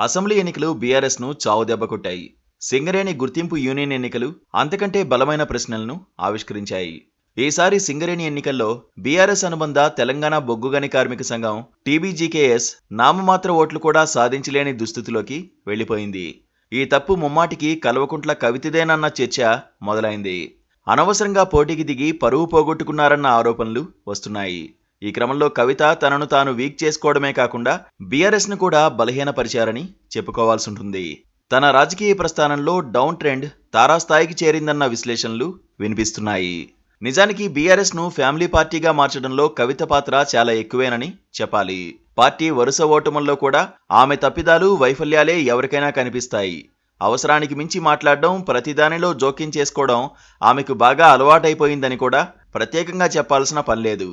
Assembly ఎన్నికలు బీఆర్ఎస్ను చావుదెబ్బ కొట్టాయి. సింగరేణి గుర్తింపు union ఎన్నికలు అంతకంటే బలమైన ప్రశ్నలను ఆవిష్కరించాయి. ఈసారి సింగరేణి ఎన్నికల్లో బీఆర్ఎస్ అనుబంధ తెలంగాణ బొగ్గుగని కార్మిక సంఘం టీబీజీకేఎస్ నామమాత్ర ఓట్లు కూడా సాధించలేని దుస్థితిలోకి వెళ్లిపోయింది. ఈ తప్పు ముమ్మాటికి కల్వకుంట్ల కవితదేనన్న చర్చ మొదలైంది. అనవసరంగా పోటీకి దిగి పరువు పోగొట్టుకున్నారన్న ఆరోపణలు వస్తున్నాయి. ఈ క్రమంలో కవిత తనను తాను వీక్ చేసుకోవడమే కాకుండా బీఆర్ఎస్ను కూడా బలహీనపరిచారని చెప్పుకోవాల్సి ఉంటుంది. తన రాజకీయ ప్రస్థానంలో డౌన్ ట్రెండ్ తారాస్థాయికి చేరిందన్న విశ్లేషణలు వినిపిస్తున్నాయి. నిజానికి బీఆర్ఎస్ను ఫ్యామిలీ పార్టీగా మార్చడంలో కవిత పాత్ర చాలా ఎక్కువేనని చెప్పాలి. పార్టీ వరుస ఓటముల్లో కూడా ఆమె తప్పిదాలు, వైఫల్యాలే ఎవరికైనా కనిపిస్తాయి. అవసరానికి మించి మాట్లాడడం, ప్రతిదానిలో జోక్యం చేసుకోవడం ఆమెకు బాగా అలవాటైపోయిందని కూడా ప్రత్యేకంగా చెప్పాల్సిన పనిలేదు.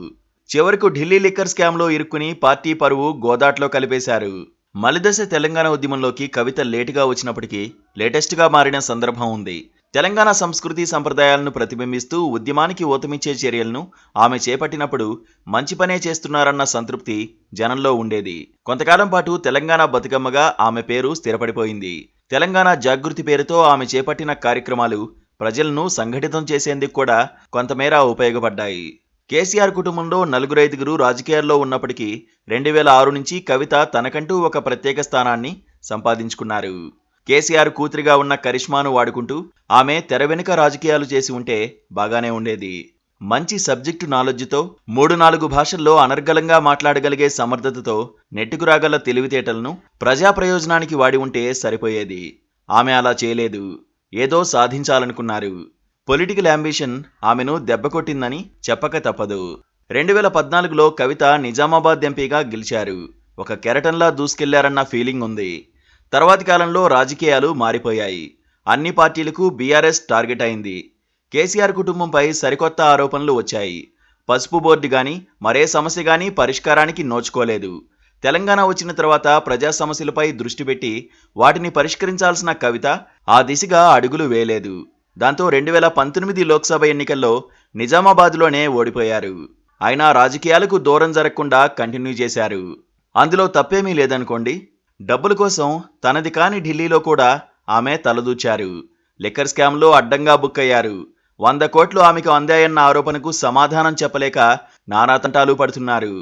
చివరకు ఢిల్లీ లిక్కర్ స్కామ్లో ఇరుక్కుని పార్టీ పరువు గోదాట్లో కలిపేశారు. మలిదశ తెలంగాణ ఉద్యమంలోకి కవిత లేటుగా వచ్చినప్పటికీ లేటెస్ట్గా మారిన సందర్భం ఉంది. తెలంగాణ సంస్కృతి సంప్రదాయాలను ప్రతిబింబిస్తూ ఉద్యమానికి ఊతమిచ్చే చర్యలను ఆమె చేపట్టినప్పుడు మంచి పనే చేస్తున్నారన్న సంతృప్తి జనంలో ఉండేది. కొంతకాలం పాటు తెలంగాణ బతుకమ్మగా ఆమె పేరు స్థిరపడిపోయింది. తెలంగాణ జాగృతి పేరుతో ఆమె చేపట్టిన కార్యక్రమాలు ప్రజలను సంఘటితం చేసేందుకు కూడా కొంతమేర ఉపయోగపడ్డాయి. కేసీఆర్ కుటుంబంలో 4-5 రాజకీయాల్లో ఉన్నప్పటికీ 2006 నుంచి కవిత తనకంటూ ఒక ప్రత్యేక స్థానాన్ని సంపాదించుకున్నారు. కేసీఆర్ కూతురిగా ఉన్న కరిష్మాను వాడుకుంటూ ఆమె తెర వెనుక రాజకీయాలు చేసి ఉంటే బాగానే ఉండేది. మంచి సబ్జెక్టు నాలెడ్జ్తో 3-4 భాషల్లో అనర్గళంగా మాట్లాడగలిగే సమర్థతతో నెట్టుకు రాగల తెలివితేటలను ప్రజా ప్రయోజనానికి వాడి ఉంటే సరిపోయేది. ఆమె అలా చేయలేదు. ఏదో సాధించాలనుకున్నారు. పొలిటికల్ అంబిషన్ ఆమెను దెబ్బకొట్టిందని చెప్పక తప్పదు. 2014లో కవిత నిజామాబాద్ ఎంపీగా గెలిచారు. ఒక కెరటంలా దూసుకెళ్లారన్న ఫీలింగ్ ఉంది. తర్వాతి కాలంలో రాజకీయాలు మారిపోయాయి. అన్ని పార్టీలకు బీఆర్ఎస్ టార్గెట్ అయింది. కేసీఆర్ కుటుంబంపై సరికొత్త ఆరోపణలు వచ్చాయి. పసుపు బోర్డు గాని మరే సమస్య గాని పరిష్కారానికి నోచుకోలేదు. తెలంగాణ వచ్చిన తర్వాత ప్రజా సమస్యలపై దృష్టి పెట్టి వాటిని పరిష్కరించాల్సిన కవిత ఆ దిశగా అడుగులు వేయలేదు. దాంతో 2019 లోక్సభ ఎన్నికల్లో నిజామాబాద్లోనే ఓడిపోయారు. అయినా రాజకీయాలకు దూరం జరగకుండా కంటిన్యూ చేశారు. అందులో తప్పేమీ లేదనుకోండి. డబ్బుల కోసం తనది కాని ఢిల్లీలో కూడా ఆమె తలదూచారు. లిక్కర్ స్కామ్లో అడ్డంగా బుక్ అయ్యారు. 100 కోట్లు ఆమెకు అందాయన్న ఆరోపణకు సమాధానం చెప్పలేక నానాతంటాలు పడుతున్నారు.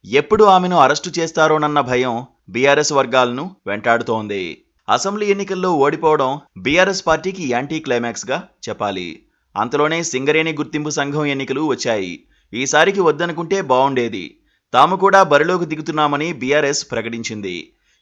ఎప్పుడు ఆమెను అరెస్టు చేస్తారోనన్న భయం బీఆర్ఎస్ వర్గాలను వెంటాడుతోంది. అసెంబ్లీ ఎన్నికల్లో ఓడిపోవడం బీఆర్ఎస్ పార్టీకి యాంటీ క్లైమాక్స్గా చెప్పాలి. అంతలోనే సింగరేణి గుర్తింపు సంఘం ఎన్నికలు వచ్చాయి. ఈసారికి వద్దనుకుంటే బాగుండేది. తాము కూడా బరిలోకి దిగుతున్నామని బీఆర్ఎస్ ప్రకటించింది.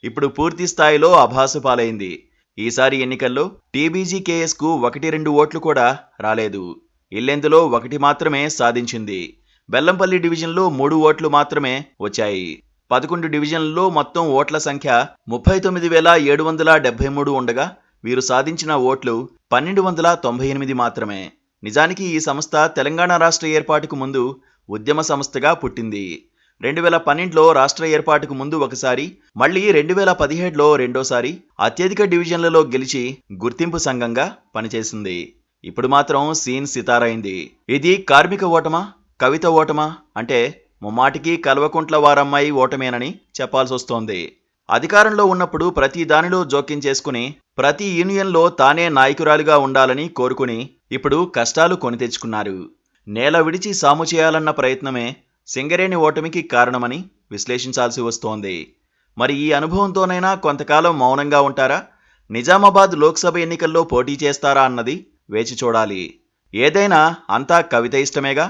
ఇప్పుడు పూర్తి స్థాయిలో అభాసు పాలైంది. ఈసారి ఎన్నికల్లో టీబీజీకేఎస్కు 1-2 ఓట్లు కూడా రాలేదు. ఇల్లెందులో 1 మాత్రమే సాధించింది. బెల్లంపల్లి డివిజన్లో 3 ఓట్లు మాత్రమే వచ్చాయి. 11 డివిజన్లలో మొత్తం ఓట్ల సంఖ్య 39,773 ఉండగా వీరు సాధించిన ఓట్లు 1,298 మాత్రమే. నిజానికి ఈ సంస్థ తెలంగాణ రాష్ట్ర ఏర్పాటుకు ముందు ఉద్యమ సంస్థగా పుట్టింది. 2012లో రాష్ట్ర ఏర్పాటుకు ముందు ఒకసారి, మళ్లీ 2017లో రెండోసారి అత్యధిక డివిజన్లలో గెలిచి గుర్తింపు సంఘంగా పనిచేసింది. ఇప్పుడు మాత్రం సీన్ సితారైంది. ఇది కార్మిక ఓటమా, కవిత ఓటమా అంటే ముమ్మాటికి కల్వకుంట్ల వారమ్మాయి ఓటమేనని చెప్పాల్సొస్తోంది. అధికారంలో ఉన్నప్పుడు ప్రతి దానిలో జోక్యం చేసుకుని ప్రతి యూనియన్లో తానే నాయకురాలిగా ఉండాలని కోరుకుని ఇప్పుడు కష్టాలు కొని తెచ్చుకున్నారు. నేల విడిచి సాము చేయాలన్న ప్రయత్నమే సింగరేణి ఓటమికి కారణమని విశ్లేషించాల్సి వస్తోంది. మరి ఈ అనుభవంతోనైనా కొంతకాలం మౌనంగా ఉంటారా? నిజామాబాద్ లోక్సభ ఎన్నికల్లో పోటీ చేస్తారా అన్నది వేచి చూడాలి. ఏదైనా అంతా కవిత ఇష్టమేగా.